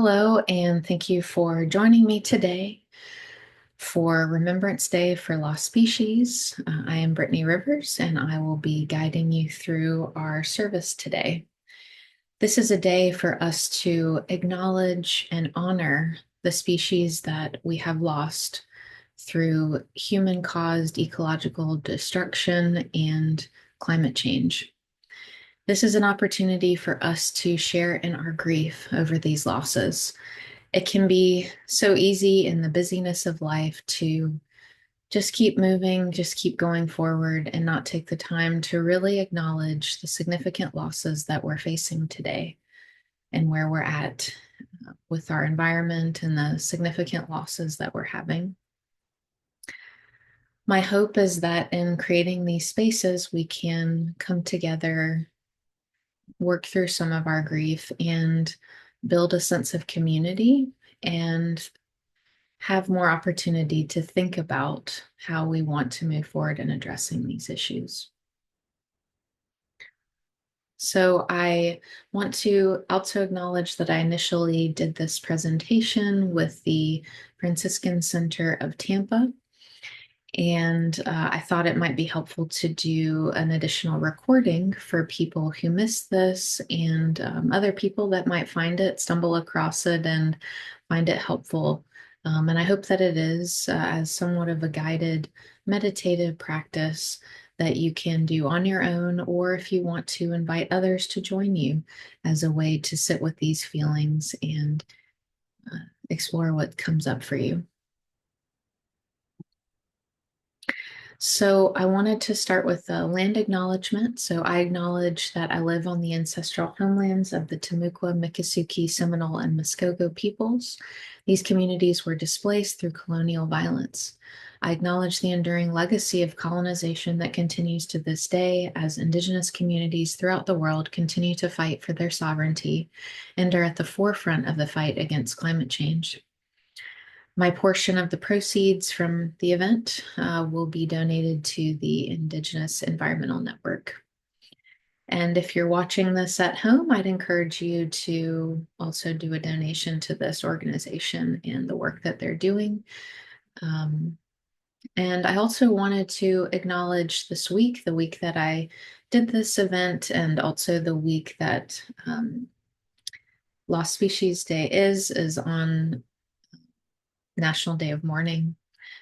Hello, and thank you for joining me today for Remembrance Day for Lost Species. I am Brittany Rivers, and I will be guiding you through our service today. This is a day for us to acknowledge and honor the species that we have lost through human-caused ecological destruction and climate change. This is an opportunity for us to share in our grief over these losses. It can be so easy in the busyness of life to just keep moving, just keep going forward, and not take the time to really acknowledge the significant losses that we're facing today and where we're at with our environment and the significant losses that we're having. My hope is that in creating these spaces, we can come together, work through some of our grief, and build a sense of community and have more opportunity to think about how we want to move forward in addressing these issues. So I want to also acknowledge that I initially did this presentation with the Franciscan Center of Tampa, and I thought it might be helpful to do an additional recording for people who missed this and other people that might stumble across it and find it helpful. And I hope that it is as somewhat of a guided meditative practice that you can do on your own, or if you want to invite others to join you as a way to sit with these feelings and explore what comes up for you. So I wanted to start with a land acknowledgement. So I acknowledge that I live on the ancestral homelands of the Timucua, Miccosukee, Seminole, and Muskogee peoples. These communities were displaced through colonial violence. I acknowledge the enduring legacy of colonization that continues to this day as Indigenous communities throughout the world continue to fight for their sovereignty and are at the forefront of the fight against climate change. My portion of the proceeds from the event will be donated to the Indigenous Environmental Network. And if you're watching this at home, I'd encourage you to also do a donation to this organization and the work that they're doing. And I also wanted to acknowledge this week, the week that I did this event, and also the week that Lost Species Day is on National Day of Mourning.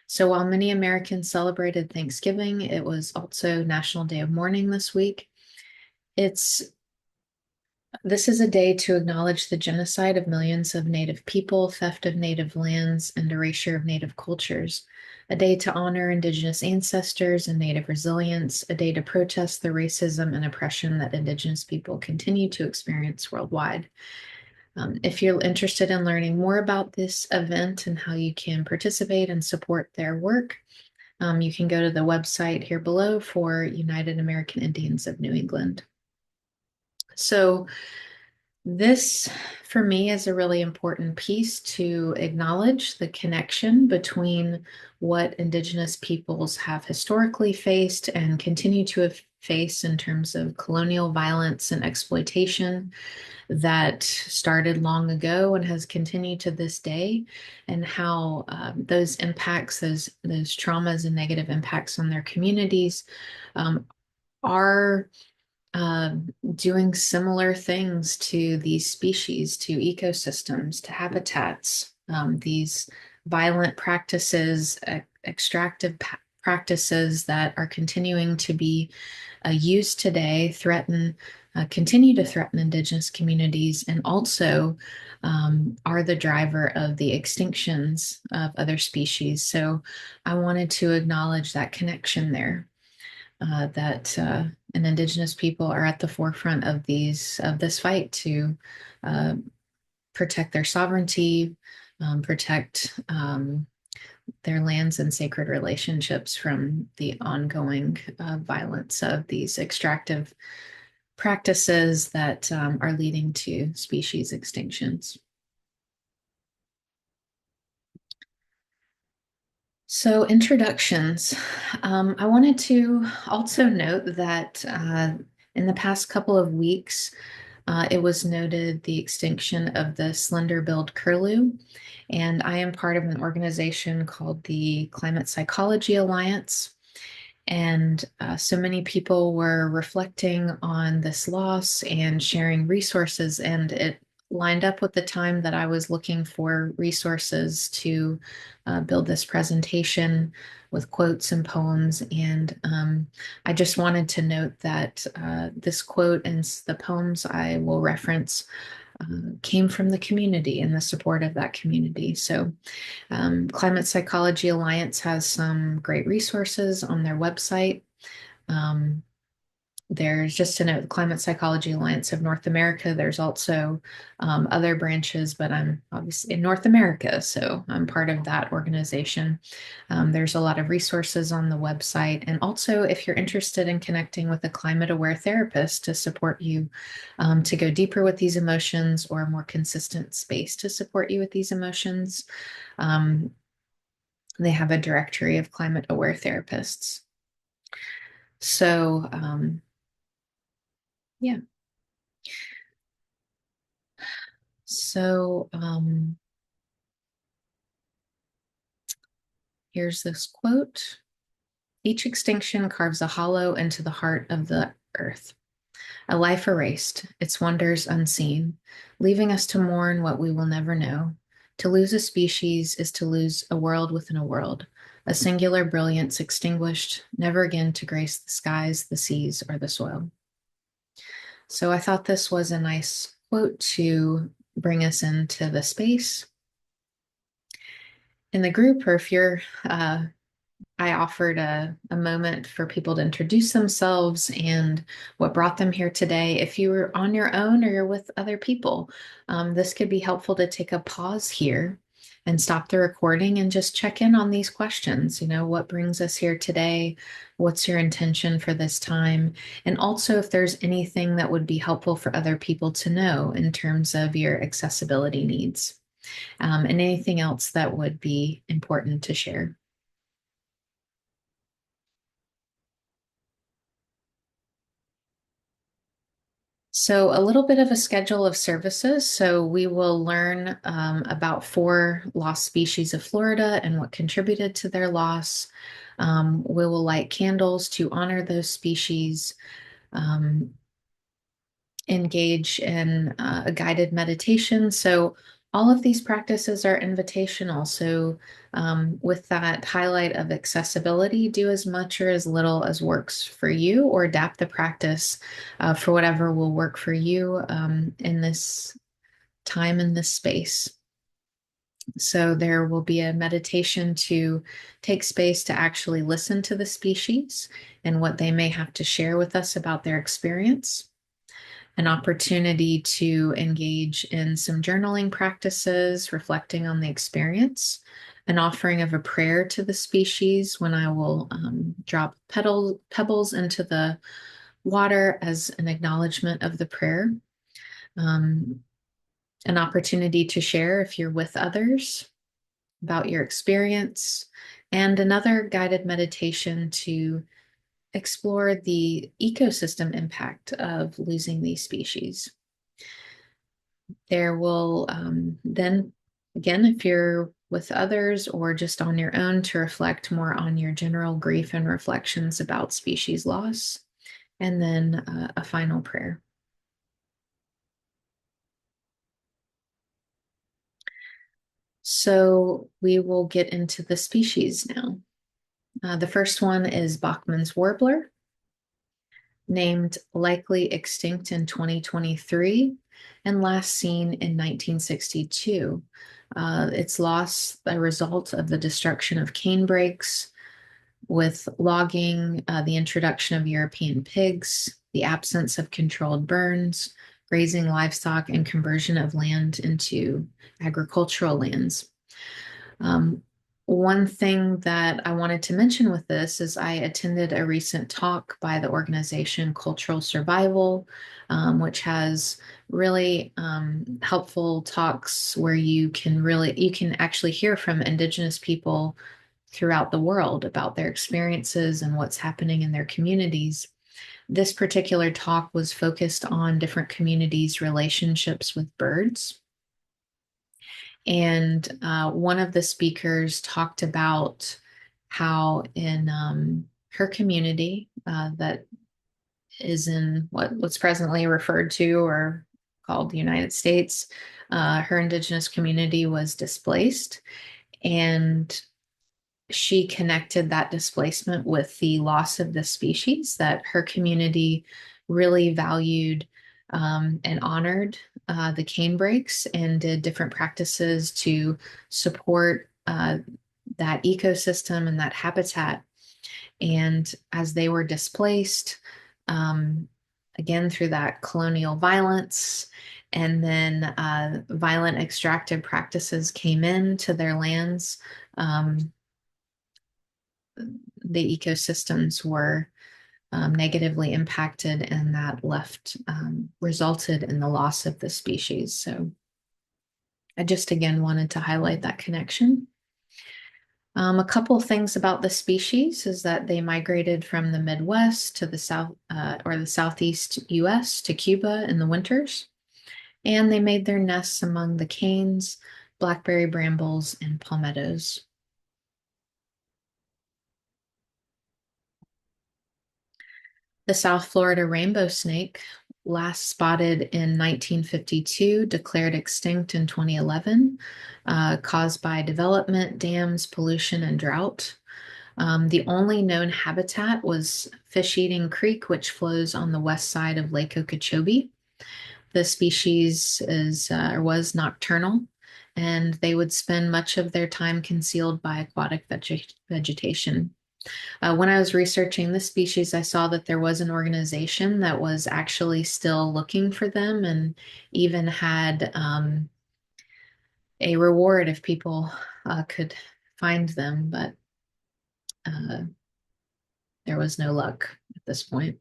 So while many Americans celebrated Thanksgiving, it was also National Day of Mourning this week. This is a day to acknowledge the genocide of millions of Native people, theft of Native lands, and erasure of Native cultures. A day to honor Indigenous ancestors and Native resilience, a day to protest the racism and oppression that Indigenous people continue to experience worldwide. If you're interested in learning more about this event and how you can participate and support their work, you can go to the website here below for United American Indians of New England. So this, for me, is a really important piece to acknowledge the connection between what Indigenous peoples have historically faced and continue to face in terms of colonial violence and exploitation that started long ago and has continued to this day, and how those impacts, those traumas and negative impacts on their communities are doing similar things to these species, to ecosystems, to habitats. These violent practices, extractive practices that are continuing to be used today continue to threaten Indigenous communities, and also are the driver of the extinctions of other species. So I wanted to acknowledge that connection there, that and Indigenous people are at the forefront of this fight to protect their sovereignty, protect their lands and sacred relationships from the ongoing violence of these extractive practices that are leading to species extinctions. So introductions. I wanted to also note that in the past couple of weeks, It was noted the extinction of the slender-billed curlew, and I am part of an organization called the Climate Psychology Alliance. And so many people were reflecting on this loss and sharing resources, and it lined up with the time that I was looking for resources to build this presentation with quotes and poems. And I just wanted to note that this quote and the poems I will reference came from the community and the support of that community. So Climate Psychology Alliance has some great resources on their website. Um, there's just to note the Climate Psychology Alliance of North America. There's also other branches, but I'm obviously in North America, so I'm part of that organization. There's a lot of resources on the website. And also, if you're interested in connecting with a climate aware therapist to support you to go deeper with these emotions or a more consistent space to support you with these emotions, um, they have a directory of climate aware therapists. So, yeah. So, here's this quote. Each extinction carves a hollow into the heart of the earth, a life erased, its wonders unseen, leaving us to mourn what we will never know. To lose a species is to lose a world within a world, a singular brilliance extinguished, never again to grace the skies, the seas, or the soil. So I thought this was a nice quote to bring us into the space. In the group, or if you're I offered a moment for people to introduce themselves and what brought them here today. If you were on your own or you're with other people, this could be helpful to take a pause here and stop the recording and just check in on these questions. You know, what brings us here today? What's your intention for this time? And also, if there's anything that would be helpful for other people to know in terms of your accessibility needs, and anything else that would be important to share. So, a little bit of a schedule of services. So, we will learn about 4 lost species of Florida and what contributed to their loss. We will light candles to honor those species, um, engage in a guided meditation. So, all of these practices are invitational. So, with that highlight of accessibility, do as much or as little as works for you, or adapt the practice for whatever will work for you in this time, in this space. So, there will be a meditation to take space to actually listen to the species and what they may have to share with us about their experience, an opportunity to engage in some journaling practices, reflecting on the experience, an offering of a prayer to the species when I will drop pebbles into the water as an acknowledgement of the prayer, um, an opportunity to share if you're with others about your experience, and another guided meditation to explore the ecosystem impact of losing these species. There will then, again, if you're with others or just on your own, to reflect more on your general grief and reflections about species loss, and then a final prayer. So we will get into the species now. The first one is Bachman's warbler, named likely extinct in 2023 and last seen in 1962. Its loss a result of the destruction of cane brakes with logging, the introduction of European pigs, the absence of controlled burns, grazing livestock, and conversion of land into agricultural lands. Um, One thing that I wanted to mention with this is I attended a recent talk by the organization Cultural Survival, which has really helpful talks where you can actually hear from Indigenous people throughout the world about their experiences and what's happening in their communities. This particular talk was focused on different communities' relationships with birds. And one of the speakers talked about how in her community that is in what's presently referred to or called the United States, her indigenous community was displaced. And she connected that displacement with the loss of the species, that her community really valued and honored the canebrakes and did different practices to support that ecosystem and that habitat. And as they were displaced, um, again through that colonial violence, and then violent extractive practices came into their lands. The ecosystems were negatively impacted, and that left resulted in the loss of the species. So I just again wanted to highlight that connection. A couple things about the species is that they migrated from the Midwest to the South or the Southeast US to Cuba in the winters, and they made their nests among the canes, blackberry brambles, and palmettos. The South Florida rainbow snake, last spotted in 1952, declared extinct in 2011, caused by development, dams, pollution, and drought. The only known habitat was Fish Eating Creek, which flows on the west side of Lake Okeechobee. The species is or was nocturnal, and they would spend much of their time concealed by aquatic vegetation. When I was researching the species, I saw that there was an organization that was actually still looking for them and even had a reward if people could find them, but uh, there was no luck at this point.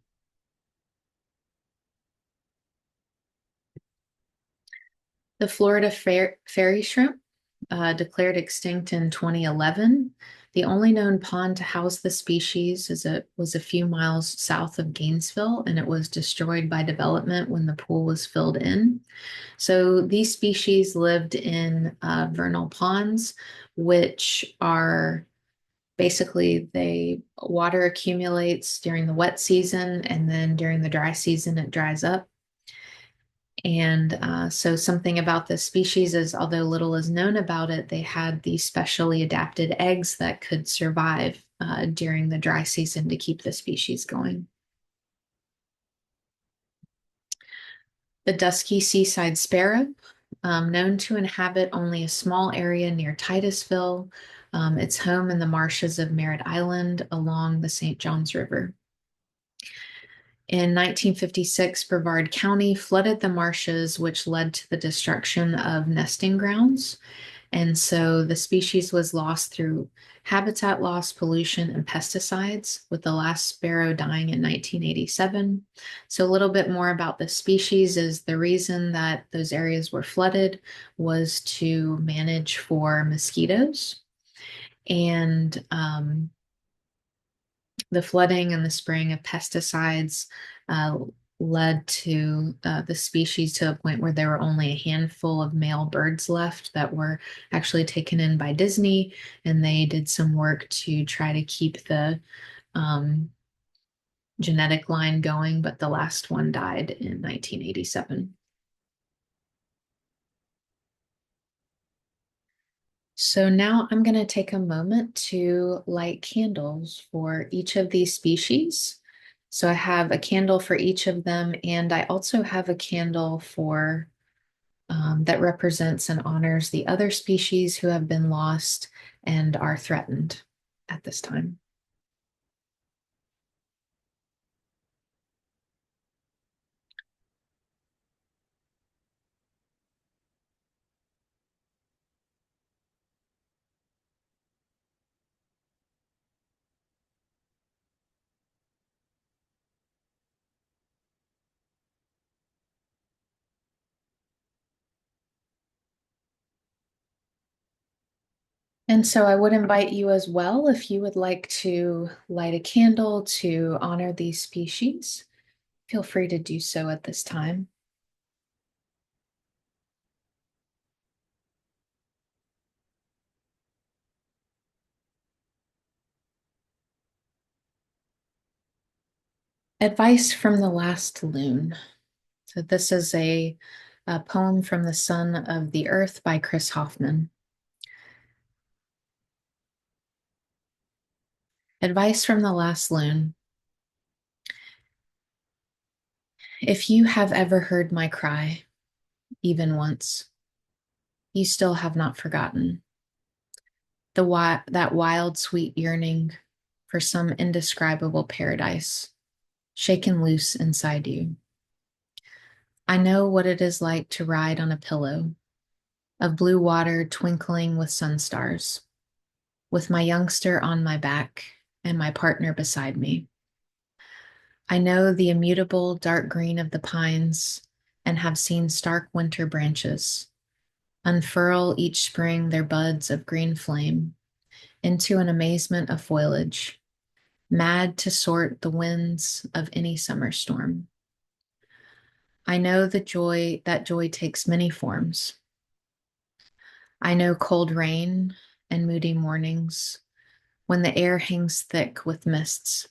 The Florida fairy shrimp declared extinct in 2011. The only known pond to house the species was a few miles south of Gainesville, and it was destroyed by development when the pool was filled in. So these species lived in vernal ponds, which are basically they water accumulates during the wet season, and then during the dry season it dries up. And so something about this species is, although little is known about it, they had these specially adapted eggs that could survive during the dry season to keep the species going. The dusky seaside sparrow, known to inhabit only a small area near Titusville. It's home in the marshes of Merritt Island along the St. Johns River. In 1956, Brevard County flooded the marshes, which led to the destruction of nesting grounds. And so the species was lost through habitat loss, pollution, and pesticides, with the last sparrow dying in 1987. So a little bit more about the species is the reason that those areas were flooded was to manage for mosquitoes. And the flooding and the spraying of pesticides uh, led to the species to a point where there were only a handful of male birds left that were actually taken in by Disney, and they did some work to try to keep the um, genetic line going, but the last one died in 1987. So now I'm going to take a moment to light candles for each of these species. So I have a candle for each of them, and I also have a candle for that represents and honors the other species who have been lost and are threatened at this time. And so I would invite you as well if you would like to light a candle to honor these species. Feel free to do so at this time. Advice from the Last Loon. So this is a poem from The Son of the Earth by Chris Hoffman. Advice from the Last Loon. If you have ever heard my cry, even once, you still have not forgotten that wild, sweet yearning for some indescribable paradise shaken loose inside you. I know what it is like to ride on a pillow of blue water twinkling with sun stars, with my youngster on my back and my partner beside me. I know the immutable dark green of the pines and have seen stark winter branches unfurl each spring their buds of green flame into an amazement of foliage, mad to sort the winds of any summer storm. I know that joy takes many forms. I know cold rain and moody mornings when the air hangs thick with mists.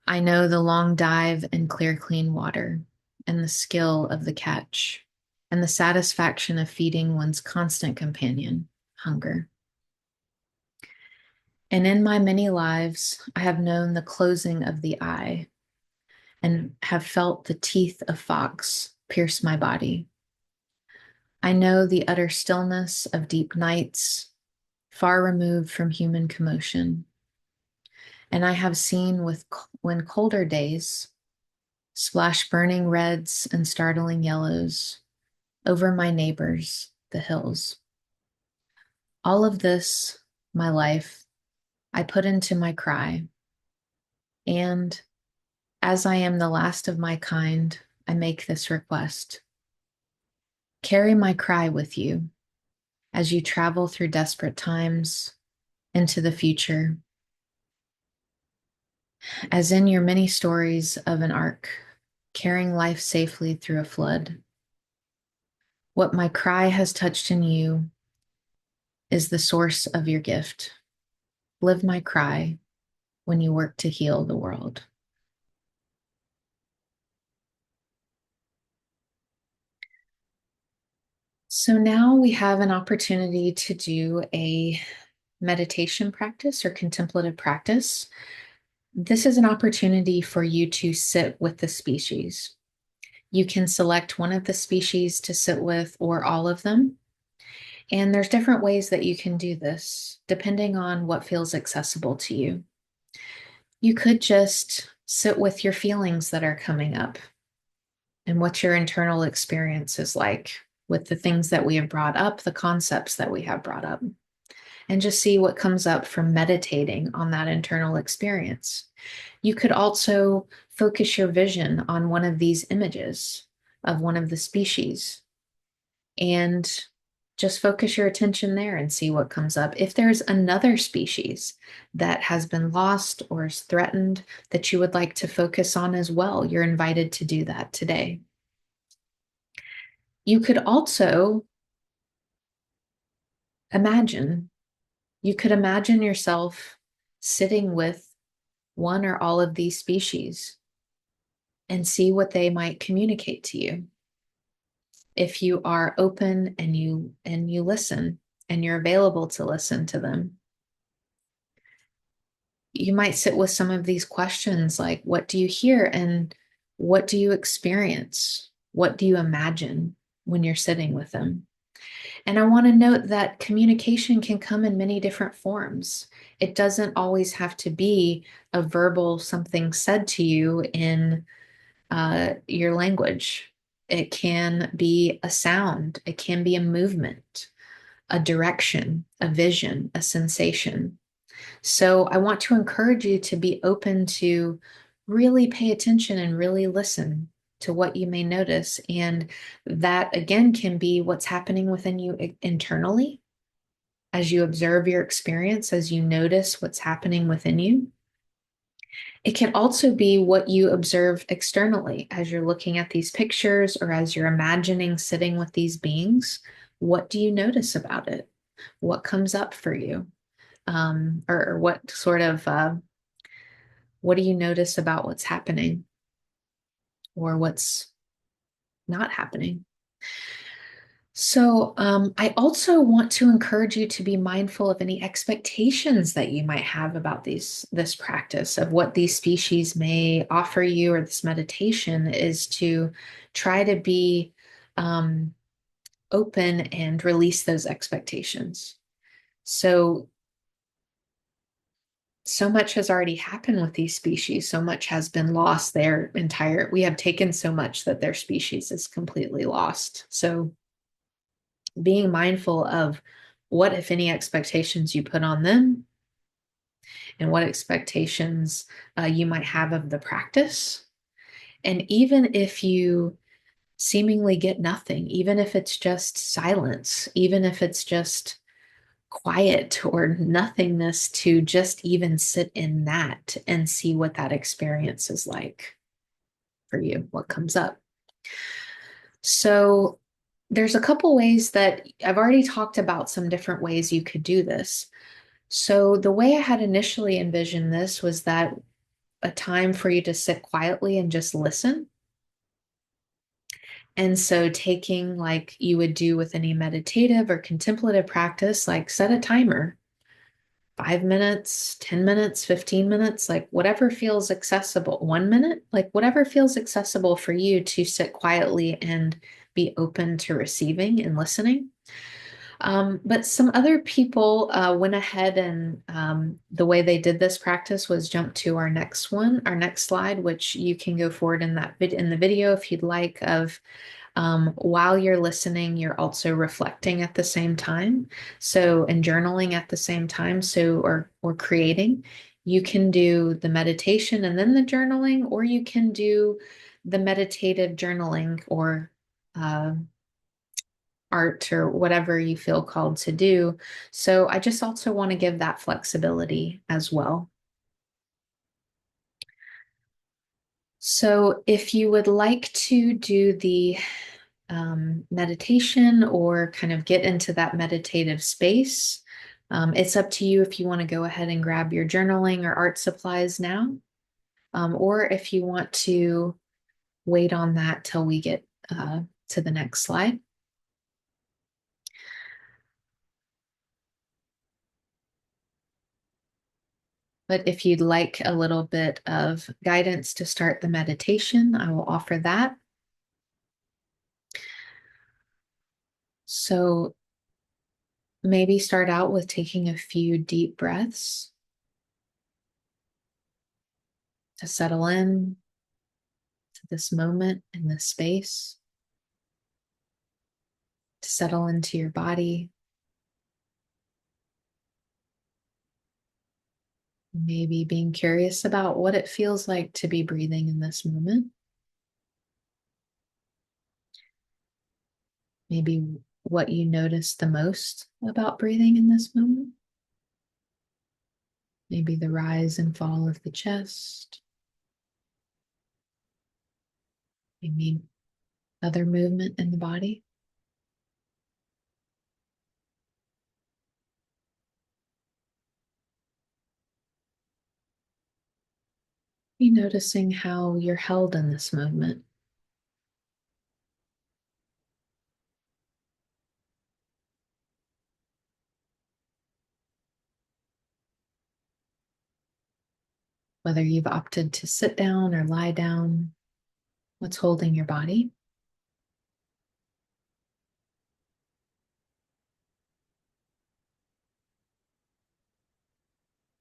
I know the long dive in clear, clean water and the skill of the catch and the satisfaction of feeding one's constant companion, hunger. And in my many lives, I have known the closing of the eye and have felt the teeth of fox pierce my body. I know the utter stillness of deep nights, far removed from human commotion. And I have seen when colder days splash burning reds and startling yellows over my neighbors, the hills. All of this, my life, I put into my cry. And as I am the last of my kind, I make this request. Carry my cry with you as you travel through desperate times into the future, as in your many stories of an ark, carrying life safely through a flood. What my cry has touched in you is the source of your gift. Live my cry when you work to heal the world. So now we have an opportunity to do a meditation practice or contemplative practice. This is an opportunity for you to sit with the species. You can select one of the species to sit with or all of them. And there's different ways that you can do this, depending on what feels accessible to you. You could just sit with your feelings that are coming up and what your internal experience is like with the things that we have brought up, the concepts that we have brought up, and just see what comes up from meditating on that internal experience. You could also focus your vision on one of these images of one of the species and just focus your attention there and see what comes up. If there's another species that has been lost or is threatened that you would like to focus on as well, you're invited to do that today. You could also imagine, you could imagine yourself sitting with one or all of these species and see what they might communicate to you. If you are open and you listen and you're available to listen to them, you might sit with some of these questions like, what do you hear and what do you experience? What do you imagine when you're sitting with them? And I want to note that communication can come in many different forms. It doesn't always have to be a verbal something said to you in your language. It can be a sound, it can be a movement, a direction, a vision, a sensation. So I want to encourage you to be open to really pay attention and really listen to what you may notice. And that again can be what's happening within you internally as you observe your experience, as you notice what's happening within you. It can also be what you observe externally as you're looking at these pictures or as you're imagining sitting with these beings. What do you notice about it? What comes up for you? Or what sort of, what do you notice about what's happening or what's not happening? So, I also want to encourage you to be mindful of any expectations that you might have about this practice of what these species may offer you, or this meditation is to try to be um, open and release those expectations. So, so much has already happened with these species. So much has been lost. We have taken so much that their species is completely lost. So, being mindful of what, if any, expectations you put on them and what expectations you might have of the practice. And even if you seemingly get nothing, even if it's just silence, even if it's just quiet or nothingness, to just even sit in that and see what that experience is like for you, what comes up. So there's a couple ways that I've already talked about, some different ways you could do this. So the way I had initially envisioned this was that a time for you to sit quietly and just listen. And so taking, like you would do with any meditative or contemplative practice, like set a timer, 5 minutes, 10 minutes, 15 minutes, like whatever feels accessible, 1 minute, like whatever feels accessible for you to sit quietly and be open to receiving and listening. But some other people went ahead and the way they did this practice was jump to our next one, our next slide, which you can go forward in in the video if you'd like, of while you're listening, you're also reflecting at the same time. So, and journaling at the same time. So, or creating. You can do the meditation and then the journaling, or you can do the meditative journaling or art or whatever you feel called to do. So, I just also want to give that flexibility as well. So, if you would like to do the meditation or kind of get into that meditative space, it's up to you if you want to go ahead and grab your journaling or art supplies now, or if you want to wait on that till we get to the next slide. But if you'd like a little bit of guidance to start the meditation, I will offer that. So maybe start out with taking a few deep breaths to settle in to this moment in this space, to settle into your body. Maybe being curious about what it feels like to be breathing in this moment. Maybe what you notice the most about breathing in this moment. Maybe the rise and fall of the chest. Maybe other movement in the body. Be noticing how you're held in this moment. Whether you've opted to sit down or lie down, what's holding your body.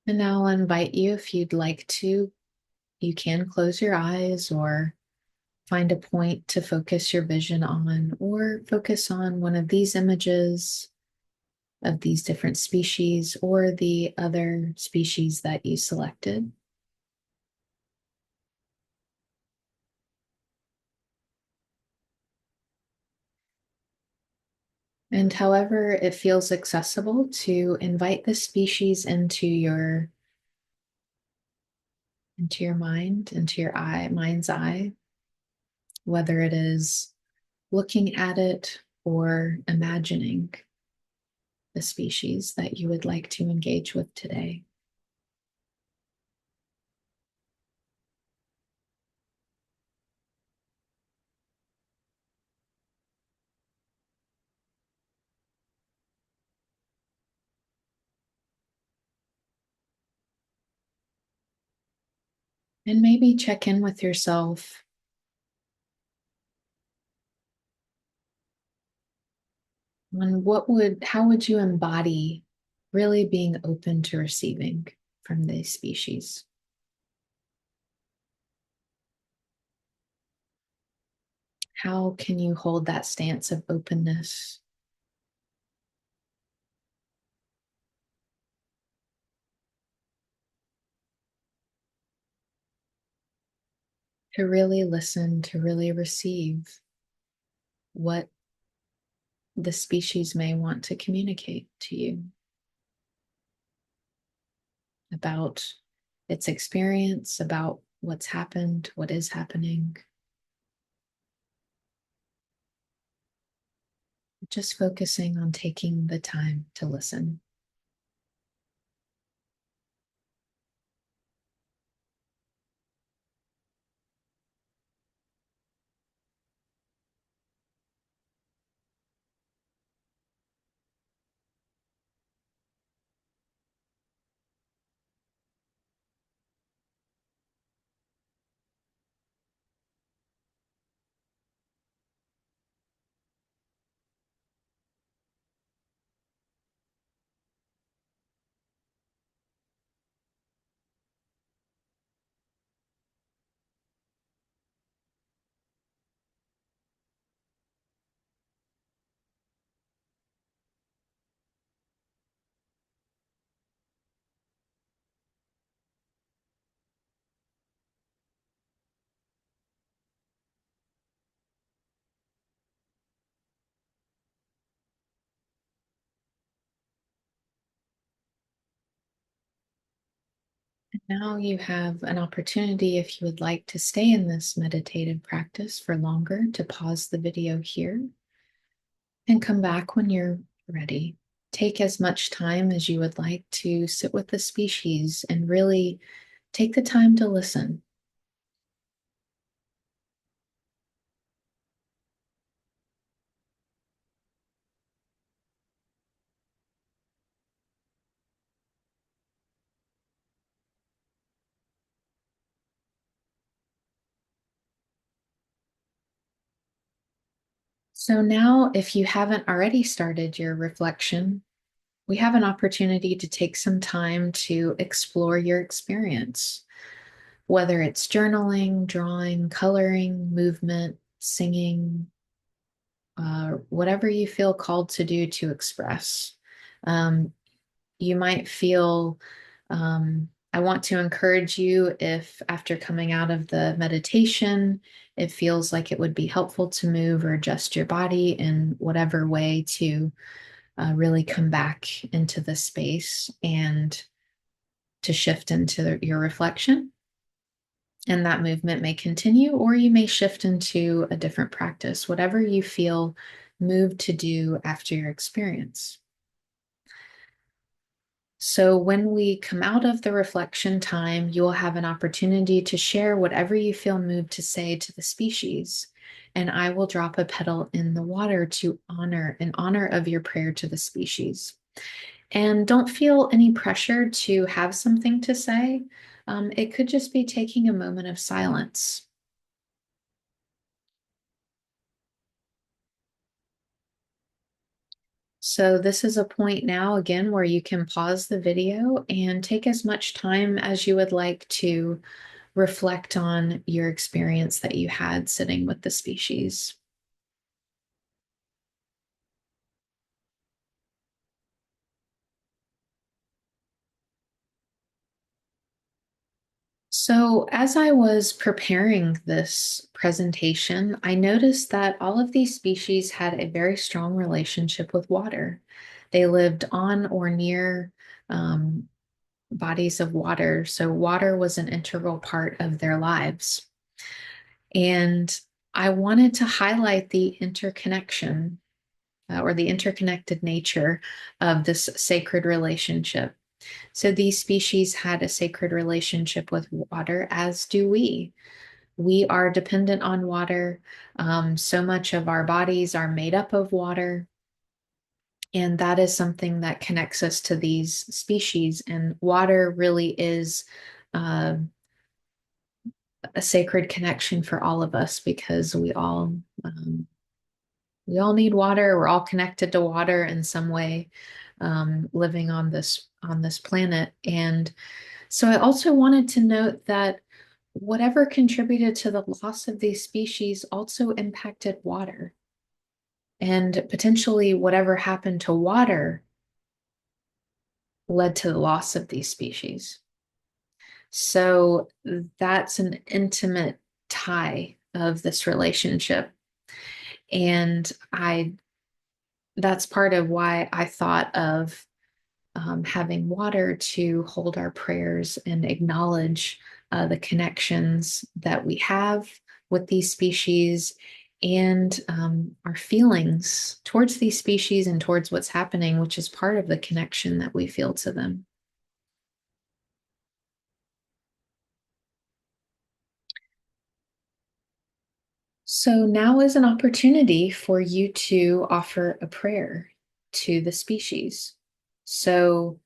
And now I'll invite you, if you'd like to, you can close your eyes or find a point to focus your vision on, or focus on one of these images of these different species or the other species that you selected. And however it feels accessible, to invite the species into into your mind, into your mind's eye, whether it is looking at it or imagining the species that you would like to engage with today. And maybe check in with yourself on how would you embody really being open to receiving from these species? How can you hold that stance of openness to really listen, to really receive what the species may want to communicate to you about its experience, about what's happened, what is happening? Just focusing on taking the time to listen. Now you have an opportunity, if you would like to stay in this meditative practice for longer, to pause the video here and come back when you're ready. Take as much time as you would like to sit with the species and really take the time to listen. So now, if you haven't already started your reflection, we have an opportunity to take some time to explore your experience, whether it's journaling, drawing, coloring, movement, singing, whatever you feel called to do to express. Um, you might feel, I want to encourage you if after coming out of the meditation, it feels like it would be helpful to move or adjust your body in whatever way to really come back into the space and to shift into your reflection. And that movement may continue, or you may shift into a different practice, whatever you feel moved to do after your experience. So, when we come out of the reflection time, you will have an opportunity to share whatever you feel moved to say to the species. And I will drop a petal in the water to honor, in honor of your prayer to the species. And don't feel any pressure to have something to say. It could just be taking a moment of silence. So this is a point now, again, where you can pause the video and take as much time as you would like to reflect on your experience that you had sitting with the species. So, as I was preparing this presentation, I noticed that all of these species had a very strong relationship with water. They lived on or near bodies of water. So water was an integral part of their lives. And I wanted to highlight the interconnection or the interconnected nature of this sacred relationship. So these species had a sacred relationship with water, as do we. We are dependent on water. So much of our bodies are made up of water. And that is something that connects us to these species. And water really is uh, a sacred connection for all of us because we all need water. We're all connected to water in some way, living on this planet. And so I also wanted to note that whatever contributed to the loss of these species also impacted water. And potentially whatever happened to water led to the loss of these species. So that's an intimate tie of this relationship. And that's part of why I thought of having water to hold our prayers and acknowledge the connections that we have with these species and our feelings towards these species and towards what's happening, which is part of the connection that we feel to them. So now is an opportunity for you to offer a prayer to the species. So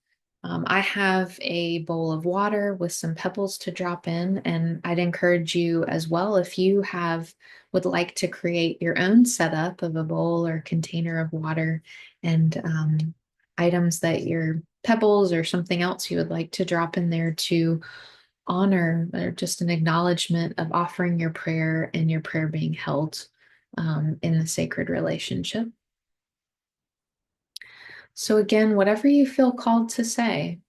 I have a bowl of water with some pebbles to drop in, and I'd encourage you as well if you would like to create your own setup of a bowl or container of water and items that your pebbles or something else you would like to drop in there to honor or just an acknowledgement of offering your prayer and your prayer being held in the sacred relationship. So, again, whatever you feel called to say,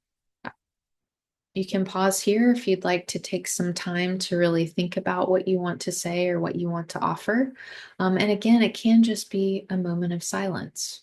you can pause here if you'd like to take some time to really think about what you want to say or what you want to offer. And again, it can just be a moment of silence.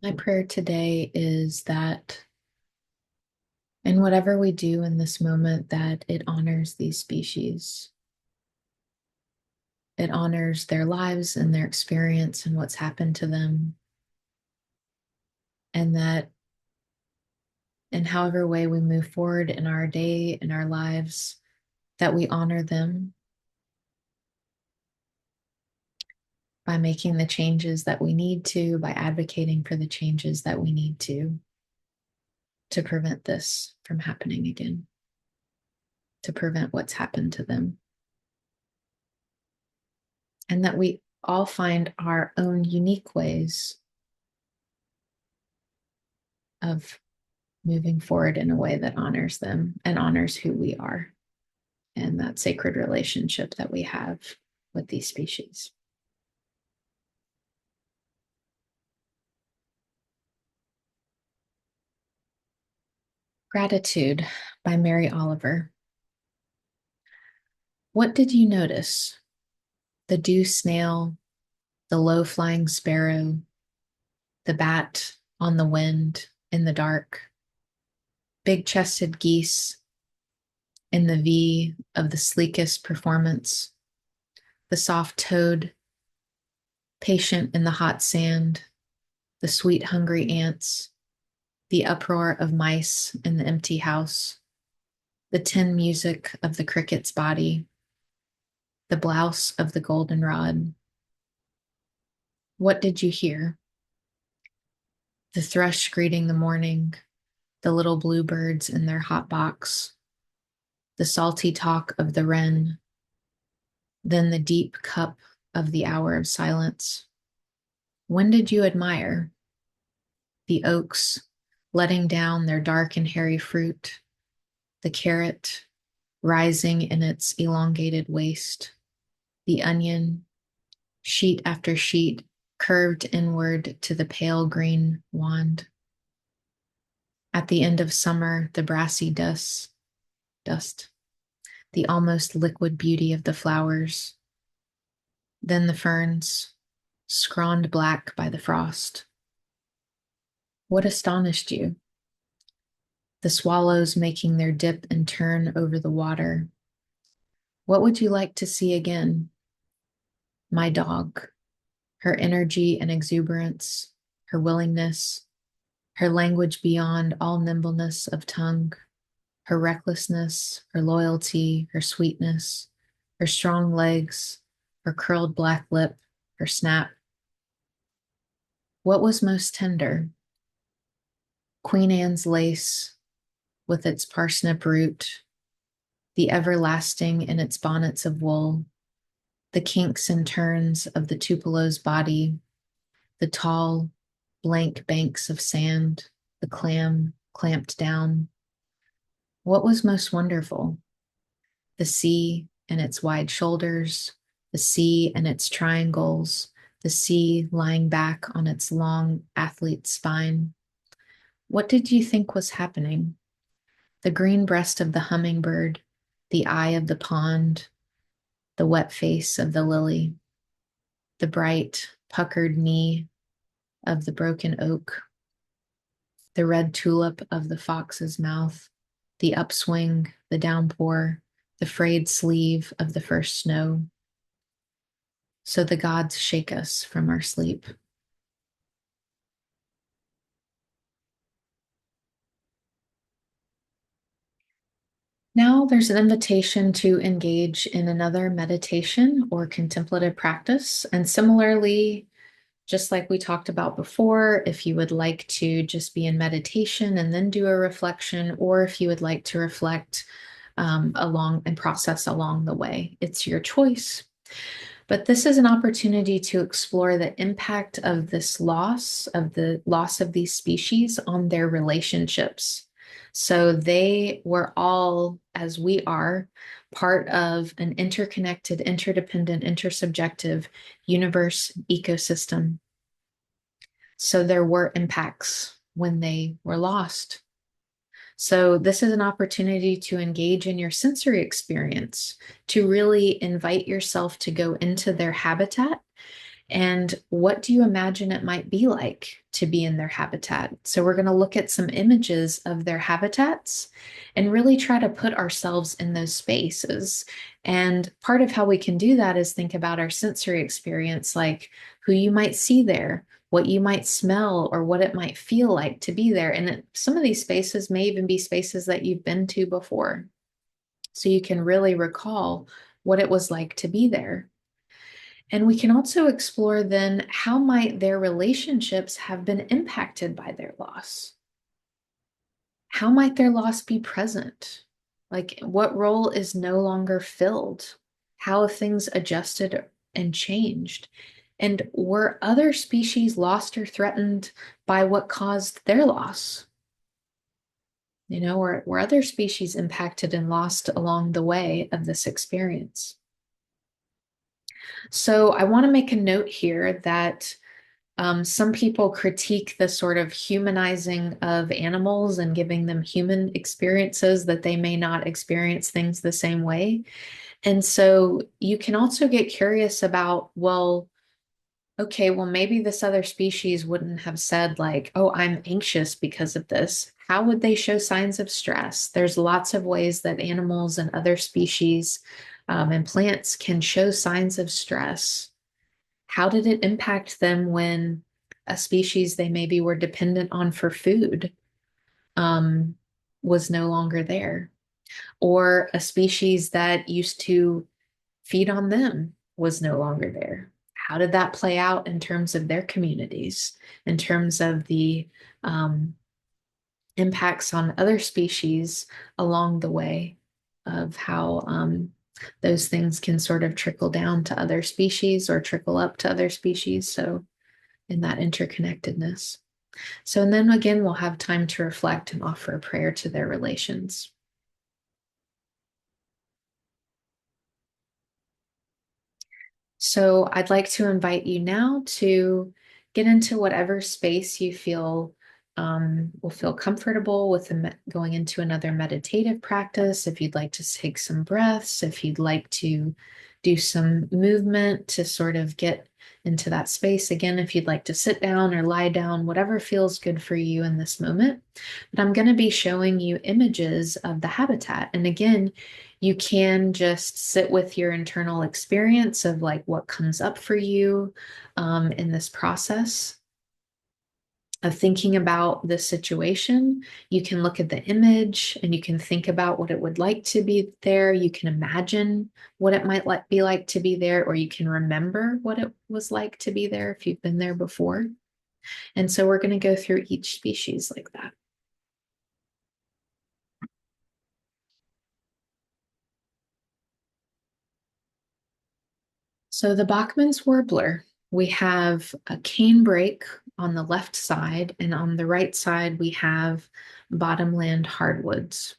My prayer today is that in whatever we do in this moment, that it honors these species. It honors their lives and their experience and what's happened to them. And that in however way we move forward in our day, in our lives, that we honor them by making the changes that we need to, by advocating for the changes that we need to prevent this from happening again, to prevent what's happened to them. And that we all find our own unique ways of moving forward in a way that honors them and honors who we are and that sacred relationship that we have with these species. Gratitude by Mary Oliver. What did you notice? The dew snail, the low flying sparrow, the bat on the wind in the dark, big chested geese in the V of the sleekest performance, the soft toad, patient in the hot sand, the sweet hungry ants, the uproar of mice in the empty house, the tin music of the cricket's body, the blouse of the goldenrod. What did you hear? The thrush greeting the morning, the little bluebirds in their hot box, the salty talk of the wren, then the deep cup of the hour of silence. When did you admire the oaks letting down their dark and hairy fruit, the carrot rising in its elongated waist, the onion, sheet after sheet, curved inward to the pale green wand? At the end of summer, the brassy dust, the almost liquid beauty of the flowers, then the ferns, scrawled black by the frost. What astonished you? The swallows making their dip and turn over the water. What would you like to see again? My dog, her energy and exuberance, her willingness, her language beyond all nimbleness of tongue, her recklessness, her loyalty, her sweetness, her strong legs, her curled black lip, her snap. What was most tender? Queen Anne's lace with its parsnip root, the everlasting in its bonnets of wool, the kinks and turns of the Tupelo's body, the tall, blank banks of sand, the clam clamped down. What was most wonderful? The sea and its wide shoulders, the sea and its triangles, the sea lying back on its long athlete's spine. What did you think was happening? The green breast of the hummingbird, the eye of the pond, the wet face of the lily, the bright, puckered knee of the broken oak, the red tulip of the fox's mouth, the upswing, the downpour, the frayed sleeve of the first snow. So the gods shake us from our sleep. Now there's an invitation to engage in another meditation or contemplative practice. And similarly, just like we talked about before, if you would like to just be in meditation and then do a reflection, or if you would like to reflect along and process along the way, it's your choice. But this is an opportunity to explore the impact of this loss, of the loss of these species on their relationships. So they were all, as we are, part of an interconnected, interdependent, intersubjective universe ecosystem. So there were impacts when they were lost. So this is an opportunity to engage in your sensory experience, to really invite yourself to go into their habitat. And what do you imagine it might be like to be in their habitat? So we're going to look at some images of their habitats and really try to put ourselves in those spaces. And part of how we can do that is think about our sensory experience, like who you might see there, what you might smell, or what it might feel like to be there. And some of these spaces may even be spaces that you've been to before. So you can really recall what it was like to be there. And we can also explore then how might their relationships have been impacted by their loss? How might their loss be present? Like what role is no longer filled? How have things adjusted and changed? And were other species lost or threatened by what caused their loss? You know, were other species impacted and lost along the way of this experience? So I want to make a note here that some people critique the sort of humanizing of animals and giving them human experiences, that they may not experience things the same way. And so you can also get curious about, well, okay, well, maybe this other species wouldn't have said, like, oh, I'm anxious because of this. How would they show signs of stress? There's lots of ways that animals and other species and plants can show signs of stress. How did it impact them when a species they maybe were dependent on for food um, was no longer there, or a species that used to feed on them was no longer there. How did that play out in terms of their communities, in terms of the impacts on other species along the way, of how those things can sort of trickle down to other species or trickle up to other species? So, in that interconnectedness. So, and then again, we'll have time to reflect and offer a prayer to their relations. So I'd like to invite you now to get into whatever space you feel will feel comfortable with going into another meditative practice. If you'd like to take some breaths, if you'd like to do some movement to sort of get into that space. Again, if you'd like to sit down or lie down, whatever feels good for you in this moment. But I'm going to be showing you images of the habitat. And again, you can just sit with your internal experience of like what comes up for you in this process of thinking about this situation. You can look at the image and you can think about what it would like to be there. You can imagine what it might be like to be there, or you can remember what it was like to be there if you've been there before. And so we're going to go through each species like that. So the Bachman's warbler, we have a canebrake on the left side, and on the right side, we have bottomland hardwoods.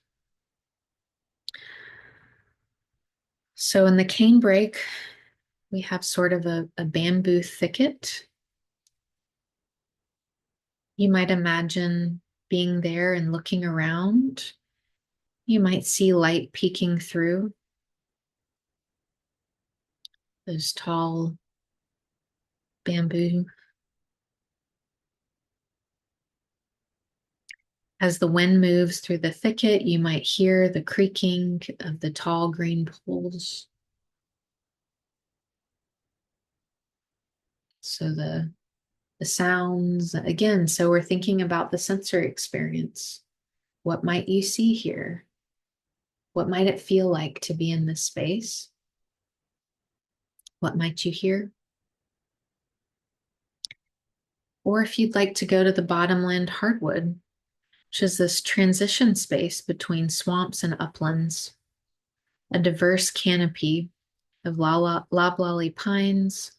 So in the canebrake, we have sort of a bamboo thicket. You might imagine being there and looking around. You might see light peeking through those tall bamboo. As the wind moves through the thicket, you might hear the creaking of the tall green poles. So the sounds again, so we're thinking about the sensory experience. What might you see here? What might it feel like to be in this space? What might you hear? Or if you'd like to go to the bottomland hardwood, which is this transition space between swamps and uplands, a diverse canopy of loblolly pines,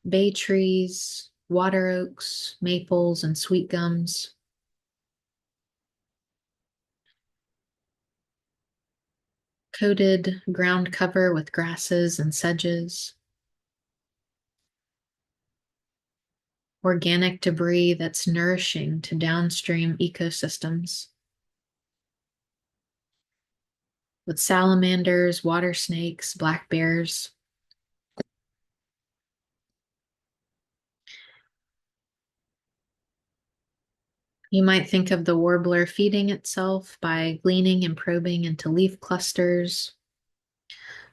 bay trees, water oaks, maples, and sweet gums. Coated ground cover with grasses and sedges. Organic debris that's nourishing to downstream ecosystems. With salamanders, water snakes, black bears. You might think of the warbler feeding itself by gleaning and probing into leaf clusters,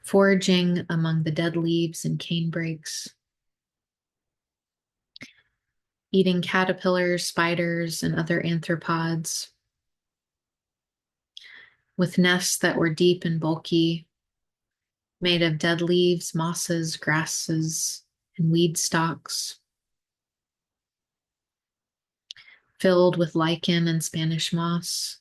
foraging among the dead leaves and canebrakes, eating caterpillars, spiders, and other arthropods, with nests that were deep and bulky, made of dead leaves, mosses, grasses, and weed stalks, filled with lichen and Spanish moss,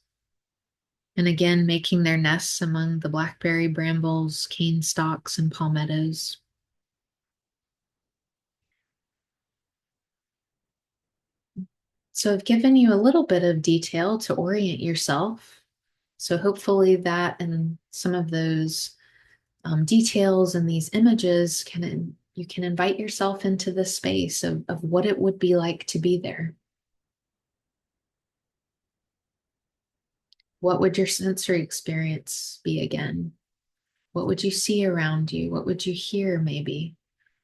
and again making their nests among the blackberry brambles, cane stalks, and palmettos. So I've given you a little bit of detail to orient yourself. So hopefully that and some of those details and these images you can invite yourself into the space of what it would be like to be there. What would your sensory experience be again? What would you see around you? What would you hear maybe?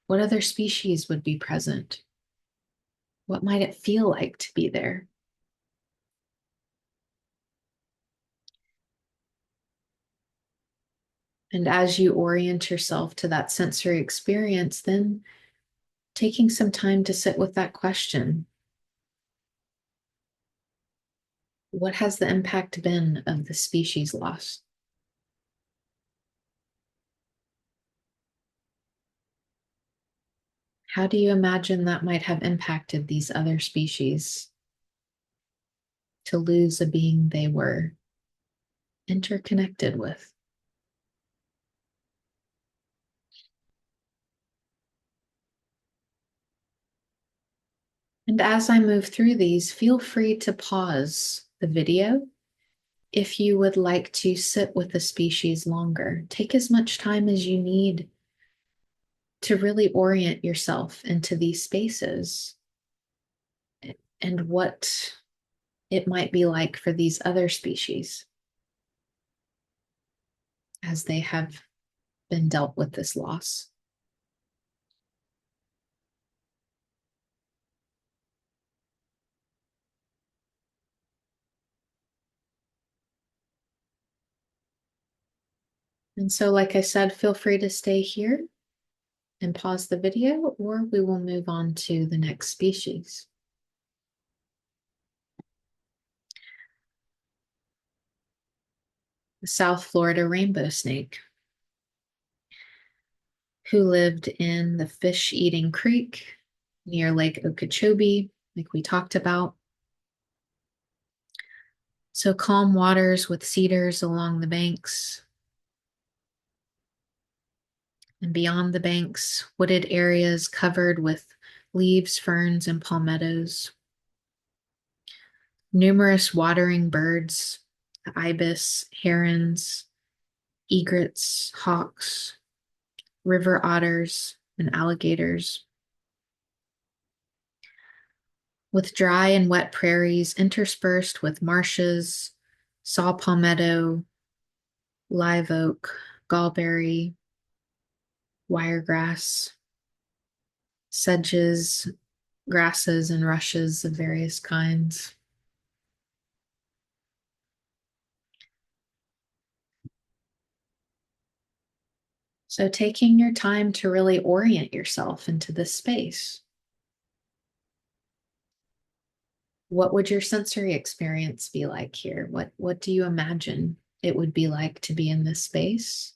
What other species would be present? What might it feel like to be there? And as you orient yourself to that sensory experience, then taking some time to sit with that question. What has the impact been of the species loss? How do you imagine that might have impacted these other species to lose a being they were interconnected with? And as I move through these, feel free to pause the video if you would like to sit with the species longer. Take as much time as you need to really orient yourself into these spaces and what it might be like for these other species as they have been dealt with this loss. And so, like I said, feel free to stay here and pause the video, or we will move on to the next species. The South Florida rainbow snake, who lived in the fish-eating creek near Lake Okeechobee, like we talked about. So calm waters with cedars along the banks, and beyond the banks, wooded areas covered with leaves, ferns, and palmettos. Numerous watering birds, ibis, herons, egrets, hawks, river otters, and alligators. With dry and wet prairies interspersed with marshes, saw palmetto, live oak, gallberry, wiregrass, sedges, grasses, and rushes of various kinds. So, taking your time to really orient yourself into this space. What would your sensory experience be like here? What do you imagine it would be like to be in this space?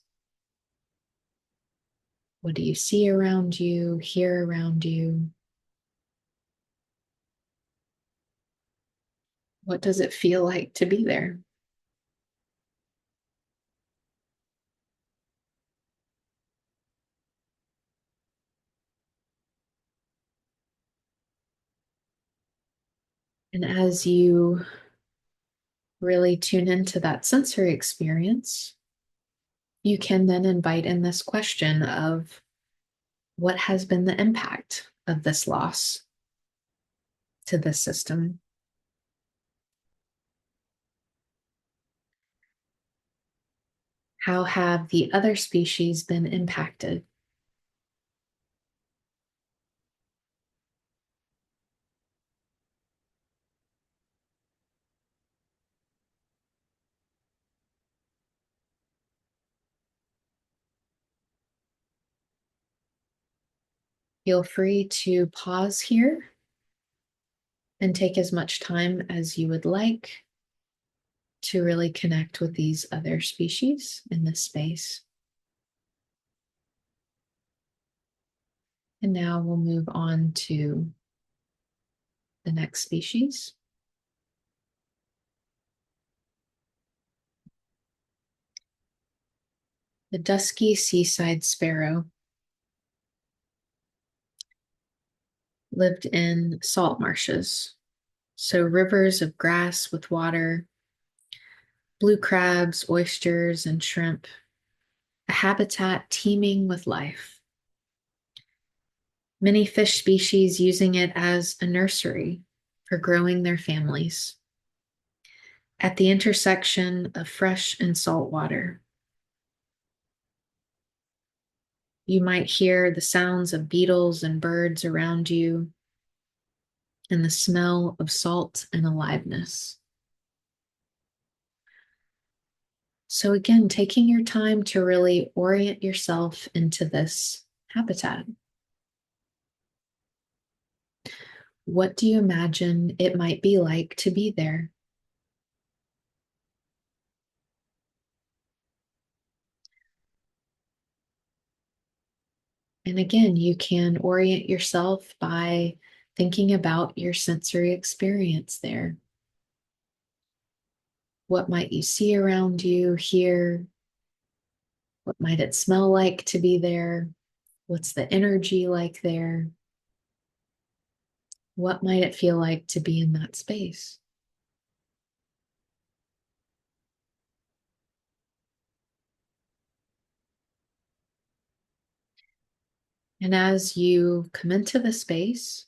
What do you see around you, hear around you? What does it feel like to be there? And as you really tune into that sensory experience, you can then invite in this question of what has been the impact of this loss to this system? How have the other species been impacted? Feel free to pause here and take as much time as you would like to really connect with these other species in this space. And now we'll move on to the next species. The dusky seaside sparrow lived in salt marshes, so rivers of grass with water, blue crabs, oysters, and shrimp, a habitat teeming with life. Many fish species using it as a nursery for growing their families. At the intersection of fresh and salt water, you might hear the sounds of beetles and birds around you and the smell of salt and aliveness. So, again, taking your time to really orient yourself into this habitat. What do you imagine it might be like to be there? And again, you can orient yourself by thinking about your sensory experience there. What might you see around you, hear? What might it smell like to be there? What's the energy like there? What might it feel like to be in that space? And as you come into the space,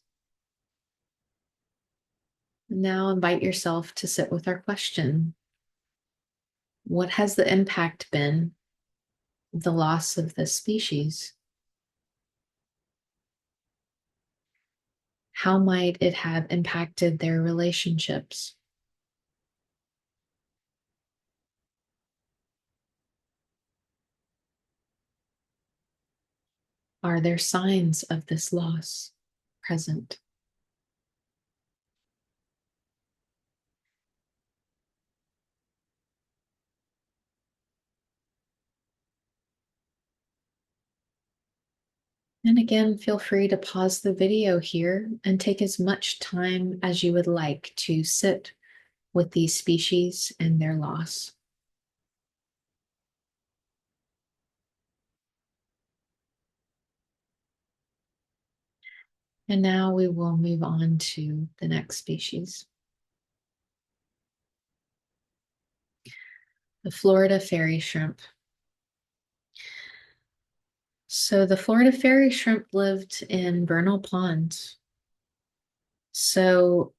now invite yourself to sit with our question. What has the impact been of the loss of this species? How might it have impacted their relationships? Are there signs of this loss present? And again, feel free to pause the video here and take as much time as you would like to sit with these species and their loss. And now we will move on to the next species. The Florida fairy shrimp. So the Florida fairy shrimp lived in vernal ponds. Or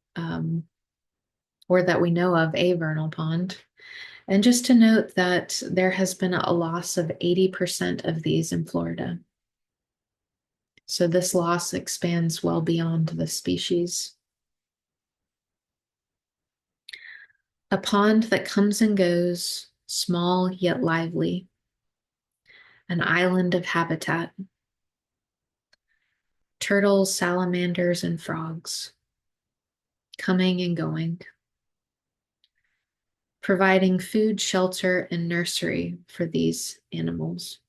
that we know of, a vernal pond. And just to note that there has been a loss of 80% of these in Florida. So this loss expands well beyond the species. A pond that comes and goes, small yet lively, an island of habitat, turtles, salamanders, and frogs, coming and going, providing food, shelter, and nursery for these animals.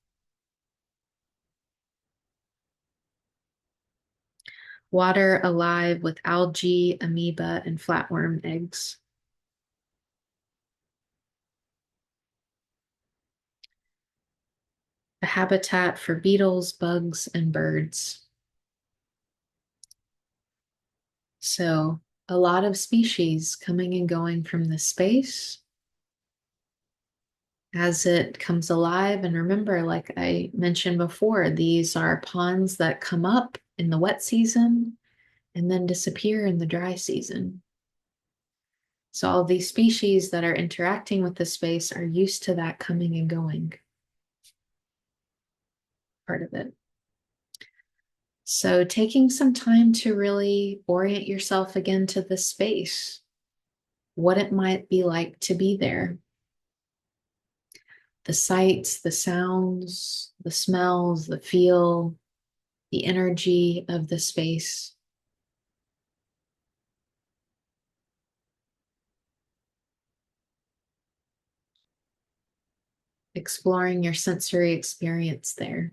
Water alive with algae, amoeba, and flatworm eggs. A habitat for beetles, bugs, and birds. So a lot of species coming and going from the space as it comes alive. And remember, like I mentioned before, these are ponds that come up in the wet season and then disappear in the dry season. So all these species that are interacting with the space are used to that coming and going part of it. So taking some time to really orient yourself again to the space, what it might be like to be there. The sights, the sounds, the smells, the feel, the energy of the space. Exploring your sensory experience there.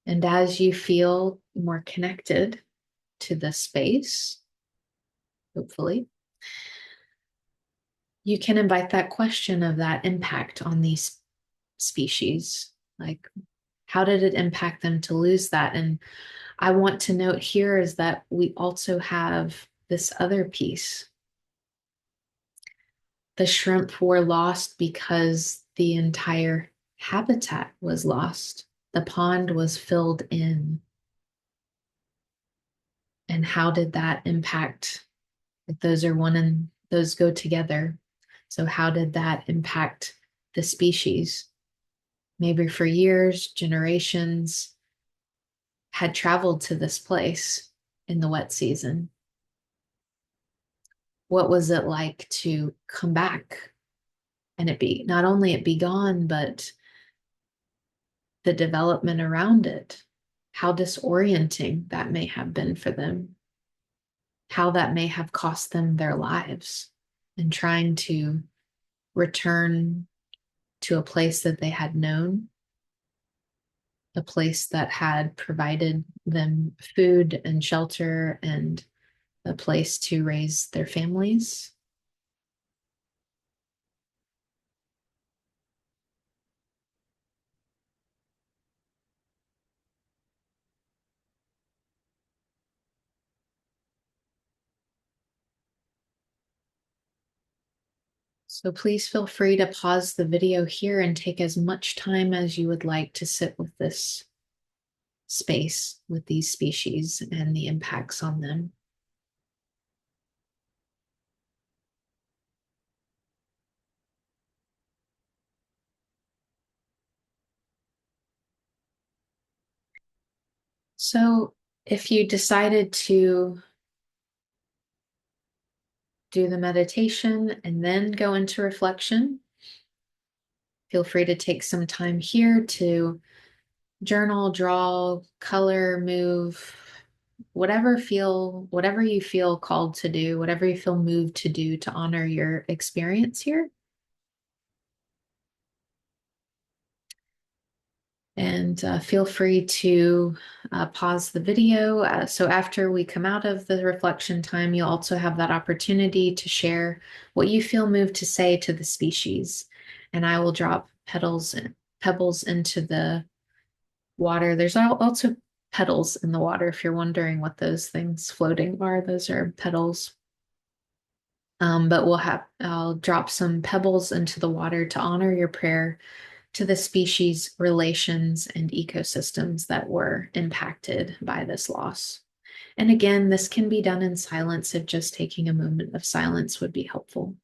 And as you feel more connected to the space, hopefully, you can invite that question of that impact on these species. Like, how did it impact them to lose that? And I want to note here is that we also have this other piece. The shrimp were lost because the entire habitat was lost. The pond was filled in. And how did that impact? Like those are one and those go together. So how did that impact the species? Maybe for years, generations had traveled to this place in the wet season. What was it like to come back and it be not only it be gone, but the development around it, how disorienting that may have been for them, how that may have cost them their lives in trying to return to a place that they had known a place that had provided them food and shelter and a place to raise their families. So please feel free to pause the video here and take as much time as you would like to sit with this space, with these species and the impacts on them. So if you decided to do the meditation and then go into reflection, feel free to take some time here to journal, draw, color, move, whatever you feel called to do, whatever you feel moved to do to honor your experience here. And feel free to pause the video. So after we come out of the reflection time, you'll also have that opportunity to share what you feel moved to say to the species. And I will drop pebbles into the water. There's also petals in the water. If you're wondering what those things floating are, those are petals. But I'll drop some pebbles into the water to honor your prayer to the species, relations, and ecosystems that were impacted by this loss. And again, this can be done in silence if just taking a moment of silence would be helpful.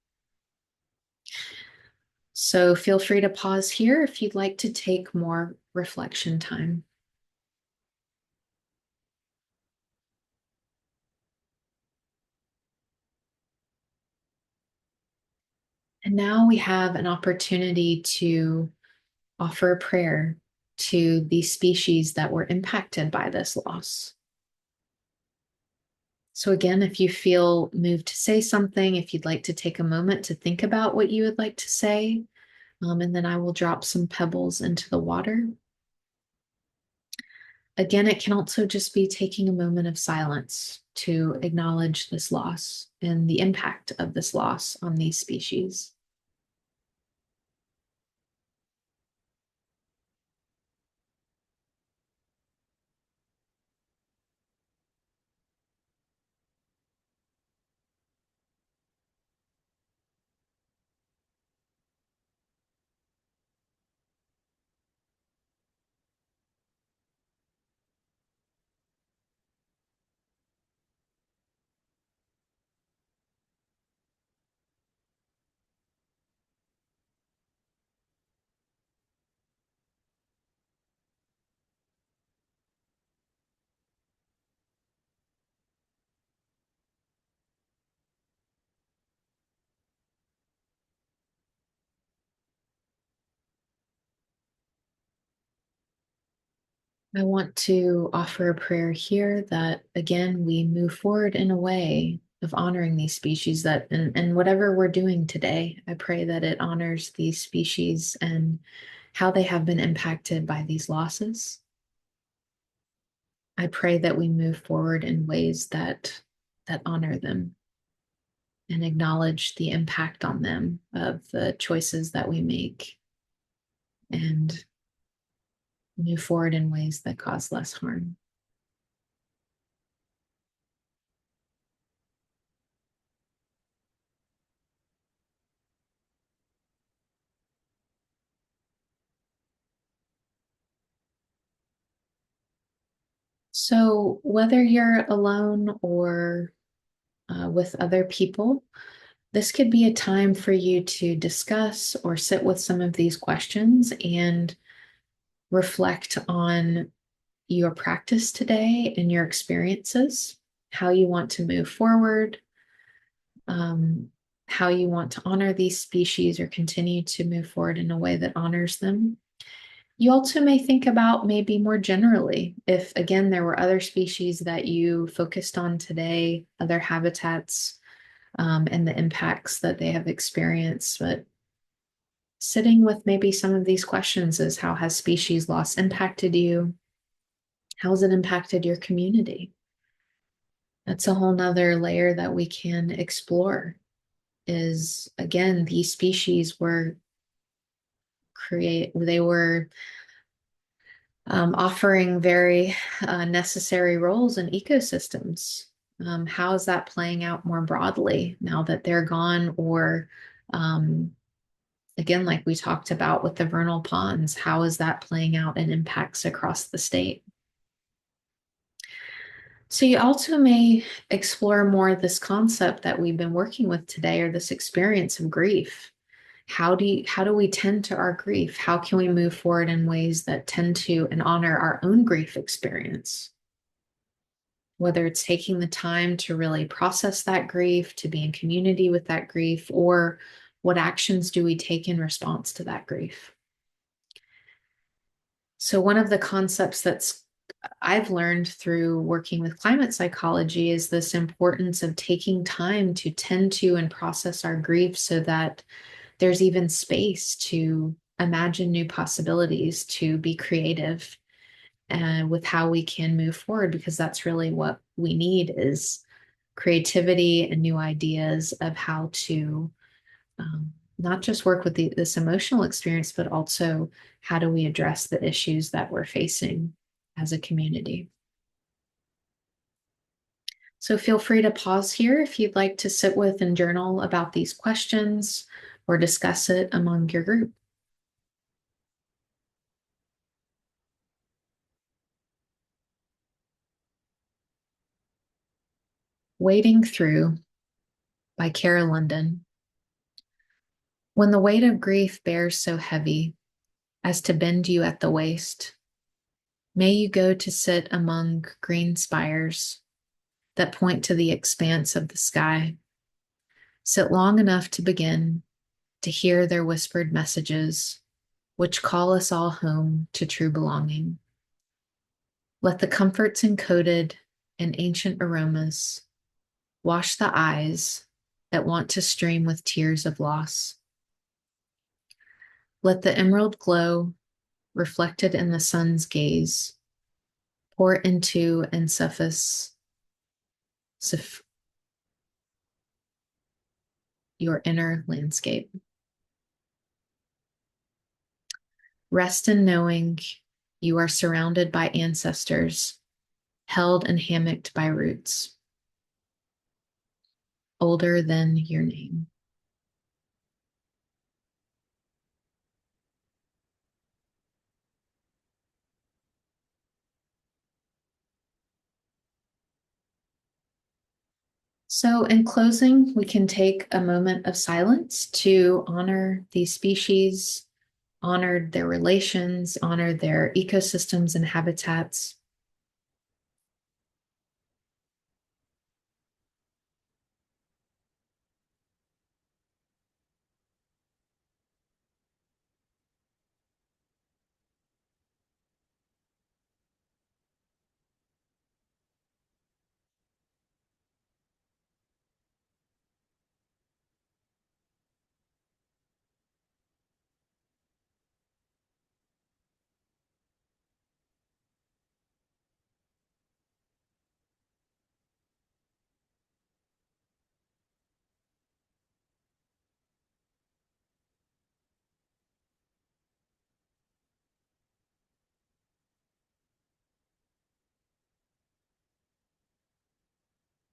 So feel free to pause here if you'd like to take more reflection time. And now we have an opportunity to offer a prayer to the species that were impacted by this loss. So again, if you feel moved to say something, if you'd like to take a moment to think about what you would like to say, and then I will drop some pebbles into the water. Again, it can also just be taking a moment of silence to acknowledge this loss and the impact of this loss on these species. I want to offer a prayer here that, again, we move forward in a way of honoring these species that, and whatever we're doing today, I pray that it honors these species and how they have been impacted by these losses. I pray that we move forward in ways that honor them and acknowledge the impact on them of the choices that we make and move forward in ways that cause less harm. So, whether you're alone or with other people, this could be a time for you to discuss or sit with some of these questions and reflect on your practice today and your experiences, how you want to move forward, um, how you want to honor these species or continue to move forward in a way that honors them. You also may think about maybe more generally, if again, there were other species that you focused on today, other habitats, and the impacts that they have experienced. But sitting with maybe some of these questions is, how has species loss impacted you? How's it impacted your community? That's a whole nother layer that we can explore is, again, these species were they were offering very necessary roles in ecosystems. How is that playing out more broadly now that they're gone? Or um, again, like we talked about with the vernal ponds, how is that playing out in impacts across the state? So you also may explore more this concept that we've been working with today, or this experience of grief. How do we tend to our grief? How can we move forward in ways that tend to and honor our own grief experience? Whether it's taking the time to really process that grief, to be in community with that grief, or what actions do we take in response to that grief? So one of the concepts that's I've learned through working with climate psychology is this importance of taking time to tend to and process our grief so that there's even space to imagine new possibilities, to be creative with how we can move forward, because that's really what we need is creativity and new ideas of how to not just work with this emotional experience, but also how do we address the issues that we're facing as a community. So feel free to pause here if you'd like to sit with and journal about these questions or discuss it among your group. Wading Through by Kara London. When the weight of grief bears so heavy as to bend you at the waist, may you go to sit among green spires that point to the expanse of the sky. Sit long enough to begin to hear their whispered messages, which call us all home to true belonging. Let the comforts encoded in ancient aromas wash the eyes that want to stream with tears of loss. Let the emerald glow reflected in the sun's gaze pour into and suffice your inner landscape. Rest in knowing you are surrounded by ancestors, held and hammocked by roots, older than your name. So, in closing, we can take a moment of silence to honor these species, honor their relations, honor their ecosystems and habitats.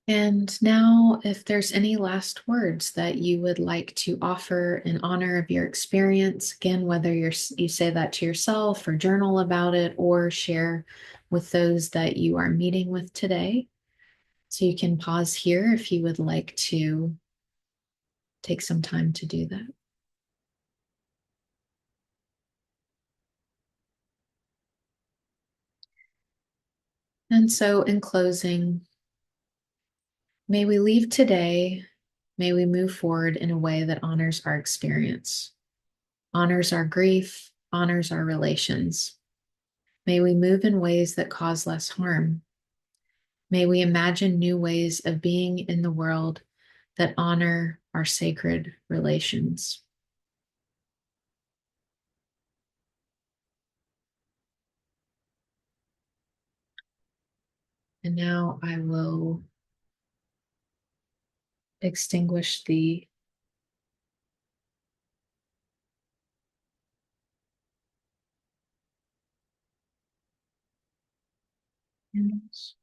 And now, if there's any last words that you would like to offer in honor of your experience, again, whether you say that to yourself or journal about it or share with those that you are meeting with today. So you can pause here if you would like to take some time to do that. And so, in closing, may we leave today, may we move forward in a way that honors our experience, honors our grief, honors our relations. May we move in ways that cause less harm. May we imagine new ways of being in the world that honor our sacred relations. And now I will extinguish the candles.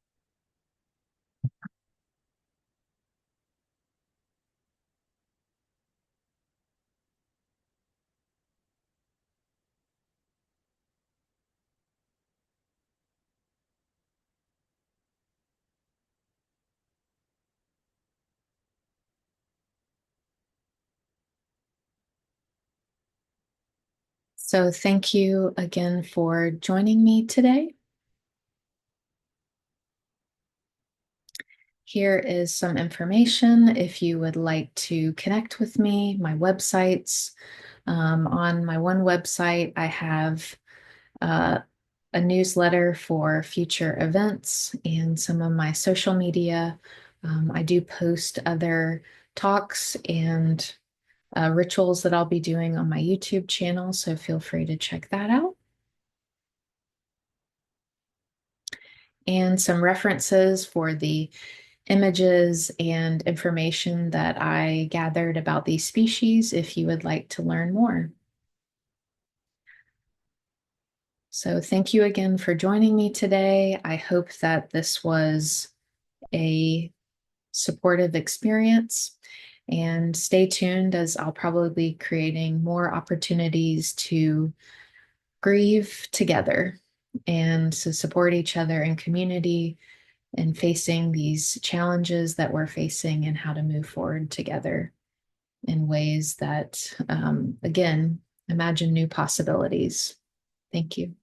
So thank you again for joining me today. Here is some information if you would like to connect with me, my websites. On my one website, I have uh, a newsletter for future events and some of my social media. I do post other talks and rituals that I'll be doing on my YouTube channel, so feel free to check that out. And some references for the images and information that I gathered about these species if you would like to learn more. So thank you again for joining me today. I hope that this was a supportive experience. And stay tuned as I'll probably be creating more opportunities to grieve together and to support each other in community and facing these challenges that we're facing and how to move forward together in ways that, again, imagine new possibilities. Thank you.